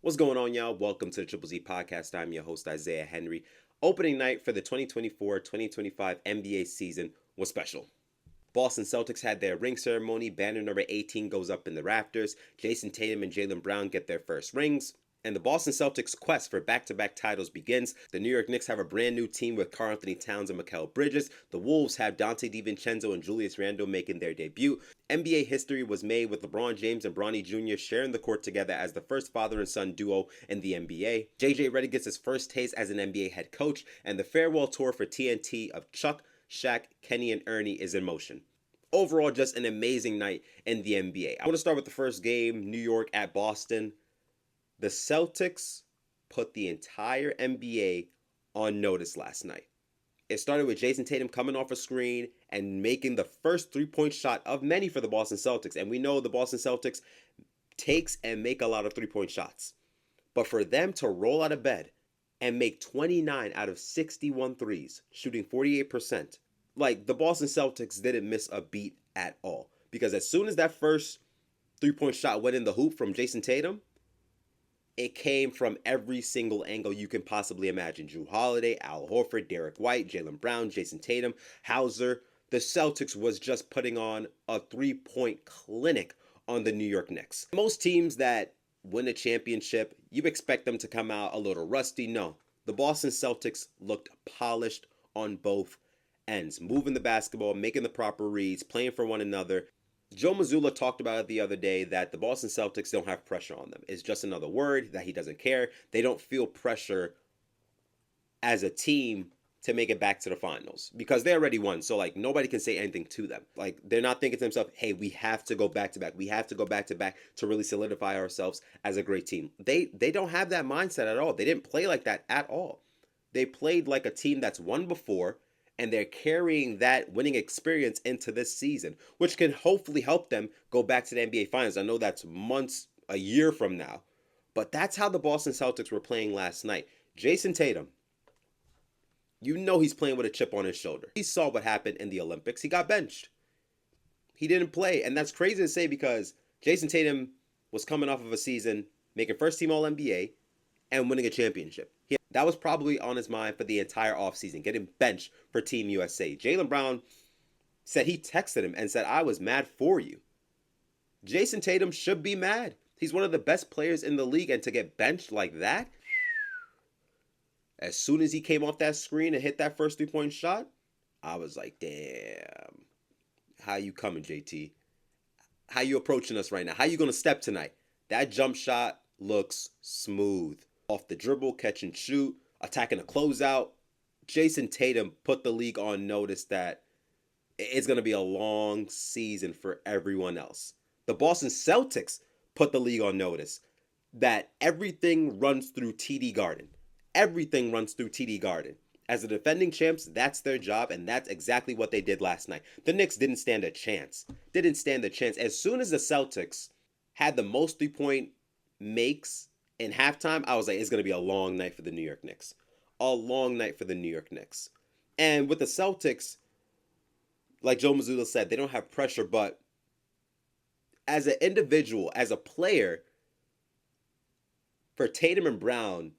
What's going on, y'all? Welcome to the Triple Z Podcast. I'm your host, Isaiah Henry. Opening night for the 2024-2025 NBA season was special. Boston Celtics had their ring ceremony. Banner number 18 goes up in the rafters. Jason Tatum and Jaylen Brown get their first rings. And the Boston Celtics' quest for back-to-back titles begins. The New York Knicks have a brand new team with Karl-Anthony Towns and Mikal Bridges. The Wolves have Donte DiVincenzo and Julius Randle making their debut. NBA history was made with LeBron James and Bronny Jr. sharing the court together as the first father and son duo in the NBA. JJ Redick gets his first taste as an NBA head coach, and the farewell tour for TNT of Chuck, Shaq, Kenny, and Ernie is in motion. Overall, just an amazing night in the NBA. I want to start with the first game, New York at Boston. The Celtics put the entire NBA on notice last night. It started with Jason Tatum coming off a screen and making the first three-point shot of many for the Boston Celtics. And we know the Boston Celtics takes and make a lot of three-point shots. But for them to roll out of bed and make 29 out of 61 threes, shooting 48%, like the Boston Celtics didn't miss a beat at all. Because as soon as that first three-point shot went in the hoop from Jason Tatum, it came from every single angle you can possibly imagine. Jrue Holiday, Al Horford, Derek White, Jaylen Brown, Jason Tatum, Hauser. The Celtics was just putting on a three-point clinic on the New York Knicks. Most teams that win a championship, you expect them to come out a little rusty. No, the Boston Celtics looked polished on both ends, moving the basketball, making the proper reads, playing for one another. Joe Mazzulla talked about it the other day that the Boston Celtics don't have pressure on them. It's just another word that he doesn't care. They don't feel pressure as a team to make it back to the finals because they already won. So like nobody can say anything to them. Like they're not thinking to themselves, hey, we have to go back to back. We have to go back to back to really solidify ourselves as a great team. They don't have that mindset at all. They didn't play like that at all. They played like a team that's won before, and they're carrying that winning experience into this season, which can hopefully help them go back to the NBA Finals. I know that's months, a year from now, but that's how the Boston Celtics were playing last night. Jason Tatum, you know he's playing with a chip on his shoulder. He saw what happened in the Olympics. He got benched. He didn't play, and that's crazy to say because Jason Tatum was coming off of a season making first team All-NBA and winning a championship. That was probably on his mind for the entire offseason, getting benched for Team USA. Jaylen Brown said he texted him and said, I was mad for you. Jason Tatum should be mad. He's one of the best players in the league, and to get benched like that, as soon as he came off that screen and hit that first three-point shot, I was like, damn, how you coming, JT? How you approaching us right now? How you going to step tonight? That jump shot looks smooth. Off the dribble, catch and shoot, attacking a closeout. Jason Tatum put the league on notice that it's going to be a long season for everyone else. The Boston Celtics put the league on notice that everything runs through TD Garden. Everything runs through TD Garden. As the defending champs, that's their job, and that's exactly what they did last night. The Knicks didn't stand a chance. As soon as the Celtics had the most three-point makes in halftime, I was like, it's going to be a long night for the New York Knicks. A long night for the New York Knicks. And with the Celtics, like Joe Mazzulla said, they don't have pressure, but as an individual, as a player, for Tatum and Brown,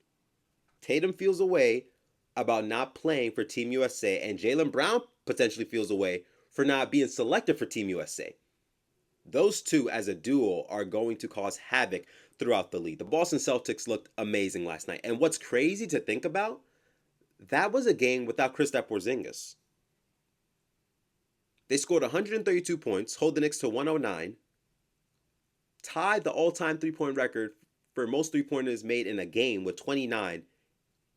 Tatum feels a way about not playing for Team USA, and Jaylen Brown potentially feels a way for not being selected for Team USA. Those two as a duo are going to cause havoc throughout the league. The Boston Celtics looked amazing last night. And what's crazy to think about, that was a game without Kristaps Porzingis. They scored 132 points, hold the Knicks to 109, tied the all-time three-point record for most three-pointers made in a game with 29,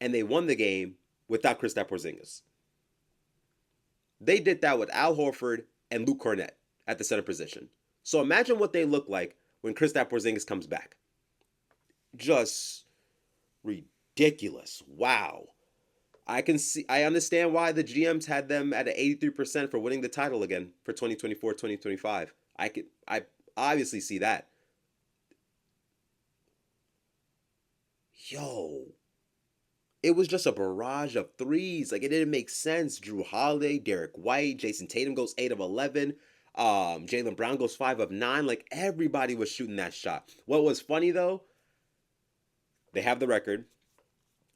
and they won the game without Kristaps Porzingis. They did that with Al Horford and Luke Kornet at the center position. So imagine what they look like when Kristaps Porzingis comes back. Just ridiculous. Wow. I understand why the GMs had them at an 83% for winning the title again for 2024-2025. I obviously see that. Yo. It was just a barrage of threes. Like, it didn't make sense. Jrue Holiday, Derek White, Jason Tatum goes 8 of 11. Jaylen Brown goes 5 of 9. Like, everybody was shooting that shot. What was funny, though, They have the record.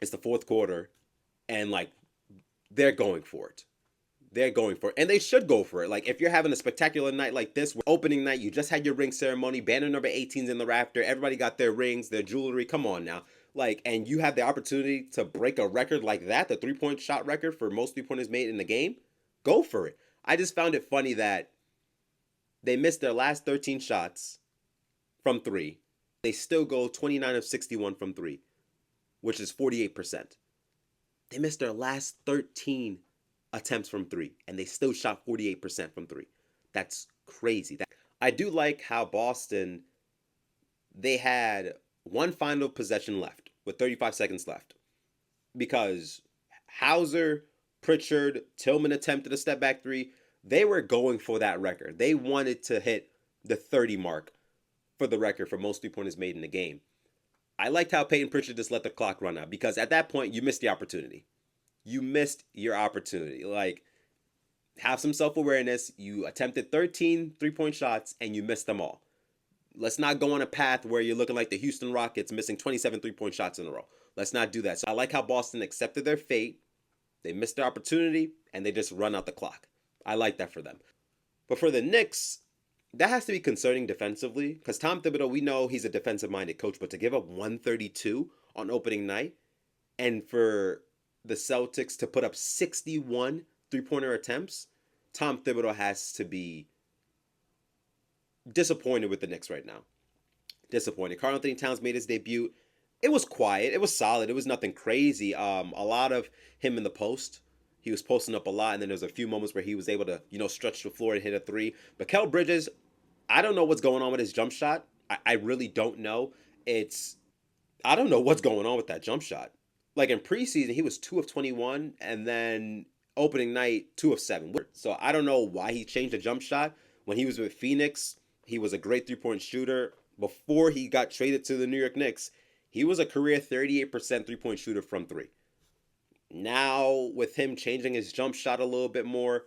It's the fourth quarter, and like they're going for it. They're going for it, and they should go for it. Like if you're having a spectacular night like this, opening night, you just had your ring ceremony, banner number 18's in the rafter, everybody got their rings, their jewelry. Come on now, like, and you have the opportunity to break a record like that, the 3-point shot record for most 3-pointers made in the game. Go for it. I just found it funny that they missed their last 13 shots from three. They still go 29 of 61 from three, which is 48%. They missed their last 13 attempts from three, and they still shot 48% from three. That's crazy. I do like how Boston, they had one final possession left with 35 seconds left because Hauser, Pritchard, Tillman attempted a step back three. They were going for that record. They wanted to hit the 30 mark for the record for most 3-pointers made in the game. I liked how Peyton Pritchard just let the clock run out because at that point you missed the opportunity. You missed your opportunity. Like, have some self-awareness. You attempted 13 3-point shots and you missed them all. Let's not go on a path where you're looking like the Houston Rockets missing 27 3-point shots in a row. Let's not do that. So I like how Boston accepted their fate. They missed their opportunity and they just run out the clock. I like that for them. But for the Knicks, that has to be concerning defensively because Tom Thibodeau, we know he's a defensive-minded coach, but to give up 132 on opening night and for the Celtics to put up 61 3-pointer attempts, Tom Thibodeau has to be disappointed with the Knicks right now. Disappointed. Karl-Anthony Towns made his debut. It was quiet. It was solid. It was nothing crazy. A lot of him in the post. He was posting up a lot, and then there's a few moments where he was able to, stretch the floor and hit a three. Mikal Bridges, I don't know what's going on with his jump shot. I really don't know. I don't know what's going on with that jump shot. Like in preseason, he was 2 of 21, and then opening night, 2 of 7. So I don't know why he changed the jump shot. When he was with Phoenix, he was a great 3-point shooter. Before he got traded to the New York Knicks, he was a career 38% 3-point shooter from three. Now, with him changing his jump shot a little bit more,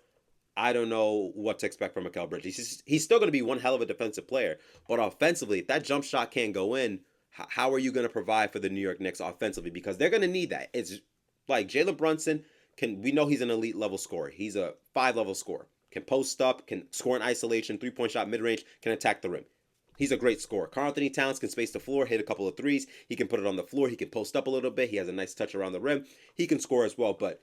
I don't know what to expect from Mikal Bridges. He's still going to be one hell of a defensive player, but offensively, if that jump shot can't go in, how are you going to provide for the New York Knicks offensively? Because they're going to need that. It's like Jalen Brunson, we know he's an elite level scorer. He's a 5-level scorer. Can post up, can score in isolation, 3-point shot, mid-range, can attack the rim. He's a great scorer. Karl-Anthony Towns can space the floor, hit a couple of threes. He can put it on the floor. He can post up a little bit. He has a nice touch around the rim. He can score as well. But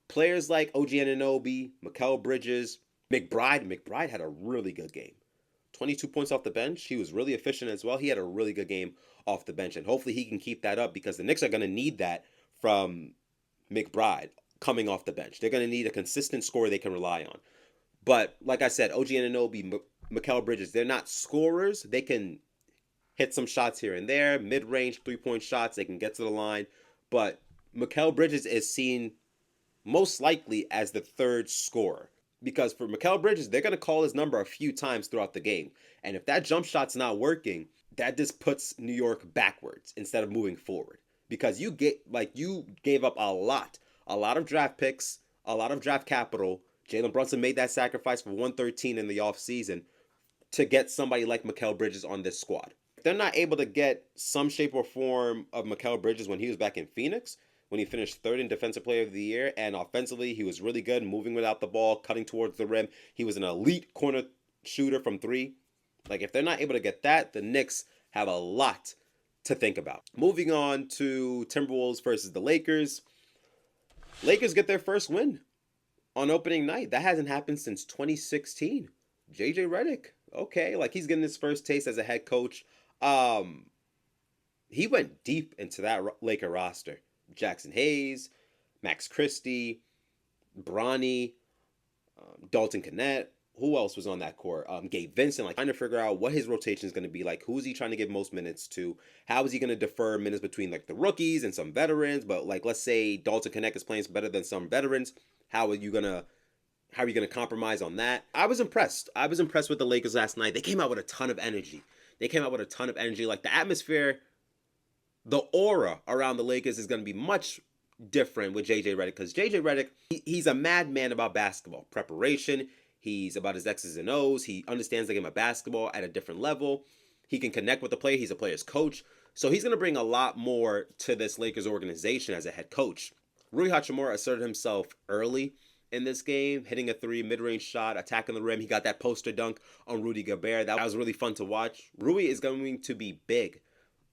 players like OG Anunoby, Mikal Bridges, McBride had a really good game. 22 points off the bench. He was really efficient as well. He had a really good game off the bench. And hopefully he can keep that up because the Knicks are going to need that from McBride coming off the bench. They're going to need a consistent scorer they can rely on. But like I said, OG Anunoby, Mikal Bridges, they're not scorers. They can hit some shots here and there, mid-range 3-point shots. They can get to the line. But Mikal Bridges is seen most likely as the third scorer. Because for Mikal Bridges, they're going to call his number a few times throughout the game. And if that jump shot's not working, that just puts New York backwards instead of moving forward. Because you gave up a lot of draft picks, a lot of draft capital. Jalen Brunson made that sacrifice for 113 in the offseason to get somebody like Mikal Bridges on this squad. If they're not able to get some shape or form of Mikal Bridges when he was back in Phoenix, when he finished third in Defensive Player of the Year, and offensively he was really good, moving without the ball, cutting towards the rim. He was an elite corner shooter from three. Like, if they're not able to get that, the Knicks have a lot to think about. Moving on to Timberwolves versus the Lakers. Lakers get their first win on opening night. That hasn't happened since 2016. JJ Redick, okay, like he's getting his first taste as a head coach. He went deep into that Laker roster. Jackson Hayes, Max Christie, Bronny, Dalton Knecht. Who else was on that court? Gabe Vincent, like trying to figure out what his rotation is going to be like. Who's he trying to give most minutes to? How is he going to defer minutes between like the rookies and some veterans? But like, let's say Dalton Knecht is playing better than some veterans. How are you gonna compromise on that? I was impressed. I was impressed with the Lakers last night. They came out with a ton of energy. Like the atmosphere, the aura around the Lakers is going to be much different with JJ Redick because JJ Redick, he's a madman about basketball preparation. He's about his X's and O's. He understands the game of basketball at a different level. He can connect with the player. He's a player's coach. So he's going to bring a lot more to this Lakers organization as a head coach. Rui Hachimura asserted himself early in this game, hitting a three, mid-range shot, attacking the rim. He got that poster dunk on Rudy Gobert. That was really fun to watch. Rui is going to be big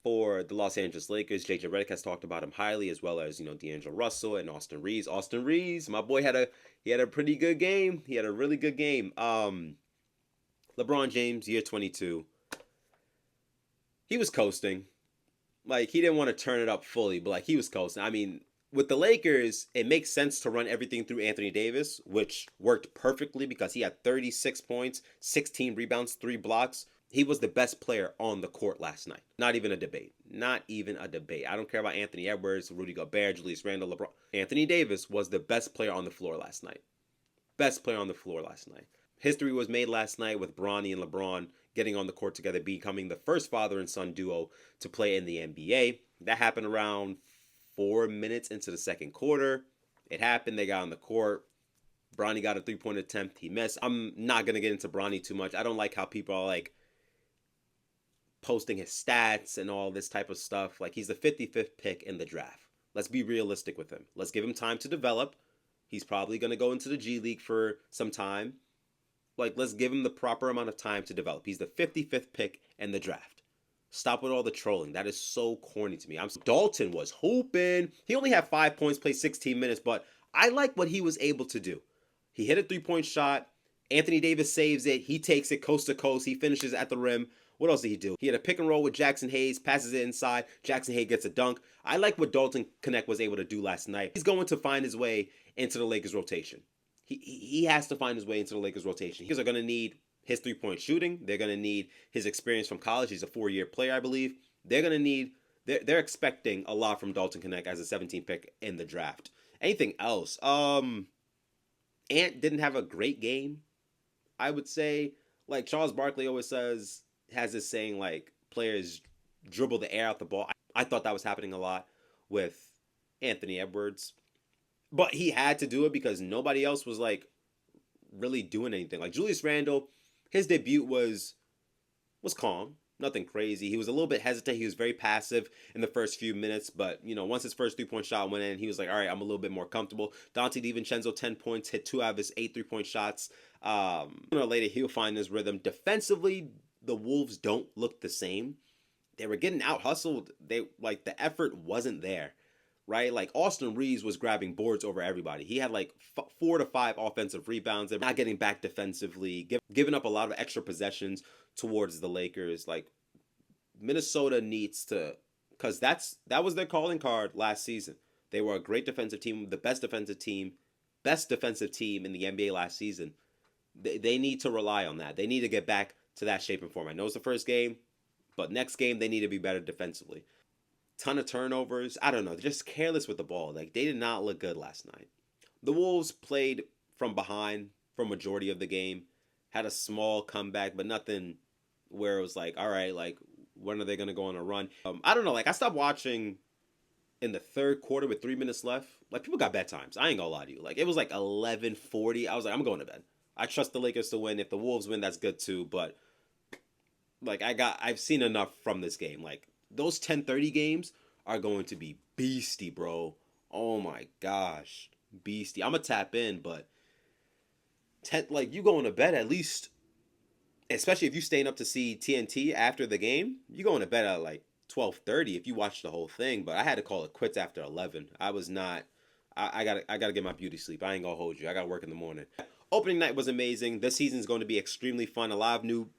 for the Los Angeles Lakers. JJ Redick has talked about him highly, as well as, D'Angelo Russell and Austin Reeves. Austin Reeves, my boy, had a pretty good game. He had a really good game. LeBron James, year 22. He was coasting. Like, he didn't want to turn it up fully, but, like, he was coasting. I mean, with the Lakers, it makes sense to run everything through Anthony Davis, which worked perfectly because he had 36 points, 16 rebounds, 3 blocks. He was the best player on the court last night. Not even a debate. Not even a debate. I don't care about Anthony Edwards, Rudy Gobert, Julius Randle, LeBron. Anthony Davis was the best player on the floor last night. Best player on the floor last night. History was made last night with Bronny and LeBron getting on the court together, becoming the first father and son duo to play in the NBA. That happened around 4 minutes into the second quarter. It happened. They got on the court. Bronny got a three-point attempt. He missed. I'm not going to get into Bronny too much. I don't like how people are like posting his stats and all this type of stuff. Like, he's the 55th pick in the draft. Let's be realistic with him. Let's give him time to develop. He's probably going to go into the G League for some time. Like, let's give him the proper amount of time to develop. He's the 55th pick in the draft. Stop with all the trolling. That is so corny to me. Dalton was hooping. He only had 5 points, played 16 minutes, but I like what he was able to do. He hit a three-point shot. Anthony Davis saves it. He takes it coast to coast. He finishes at the rim. What else did he do? He had a pick and roll with Jackson Hayes, passes it inside. Jackson Hayes gets a dunk. I like what Dalton Knecht was able to do last night. He's going to find his way into the Lakers rotation. He has to find his way into the Lakers rotation. He's going to need his three-point shooting. They're going to need his experience from college. He's a 4-year player, I believe. They're going to need, they're expecting a lot from Dalton Knecht as a 17th pick in the draft. Anything else? Ant didn't have a great game, I would say. Like Charles Barkley always has this saying, like, players dribble the air out the ball. I thought that was happening a lot with Anthony Edwards. But he had to do it because nobody else was, like, really doing anything. Like, Julius Randle, his debut was calm. Nothing crazy. He was a little bit hesitant. He was very passive in the first few minutes. But, once his first three-point shot went in, he was like, all right, I'm a little bit more comfortable. Dante DiVincenzo, 10 points, hit 2 out of his 8 three-point shots. Later, he'll find his rhythm. Defensively, the Wolves don't look the same. They were getting out-hustled. The effort wasn't there. Right? Like, Austin Reeves was grabbing boards over everybody. He had, 4 to 5 offensive rebounds. They're not getting back defensively, giving up a lot of extra possessions towards the Lakers. Like, Minnesota needs to, because that was their calling card last season. They were a great defensive team, the best defensive team in the NBA last season. They need to rely on that. They need to get back to that shape and form. I know it's the first game, but next game they need to be better defensively. Ton of turnovers. I don't know. They're just careless with the ball. Like, they did not look good last night. The Wolves played from behind for majority of the game. Had a small comeback, but nothing where it was like, all right, like, when are they going to go on a run? I don't know. Like, I stopped watching in the third quarter with 3 minutes left. Like, people got bedtimes. I ain't going to lie to you. Like, it was like 11:40. I was like, I'm going to bed. I trust the Lakers to win. If the Wolves win, that's good too. But, like, I've seen enough from this game. Like, those 10:30 games are going to be beastie, bro. Oh my gosh. Beastie. I'm going to tap in, but you going to bed at least, especially if you staying up to see TNT after the game, you going to bed at like 12:30 if you watch the whole thing. But I had to call it quits after 11. I was not, I gotta get my beauty sleep. I ain't gonna hold you. I got to work in the morning. Opening night was amazing. This season's going to be extremely fun. A lot of new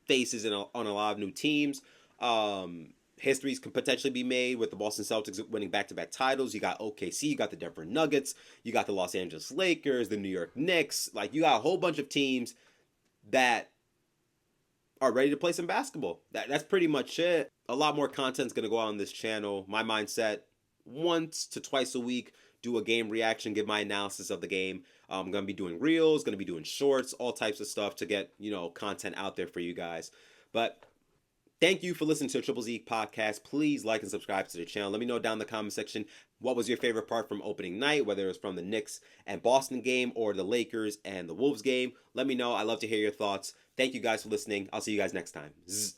faces on a lot of new teams. Histories can potentially be made with the Boston Celtics winning back-to-back titles. You got OKC, you got the Denver Nuggets, you got the Los Angeles Lakers, the New York Knicks. Like, you got a whole bunch of teams that are ready to play some basketball. That's pretty much it. A lot more content's going to go out on this channel. My mindset, once to twice a week, do a game reaction, give my analysis of the game. I'm going to be doing reels, going to be doing shorts, all types of stuff to get, content out there for you guys. But thank you for listening to the Triple Z podcast. Please like and subscribe to the channel. Let me know down in the comment section what was your favorite part from opening night, whether it was from the Knicks and Boston game or the Lakers and the Wolves game. Let me know. I love to hear your thoughts. Thank you guys for listening. I'll see you guys next time. Zzz.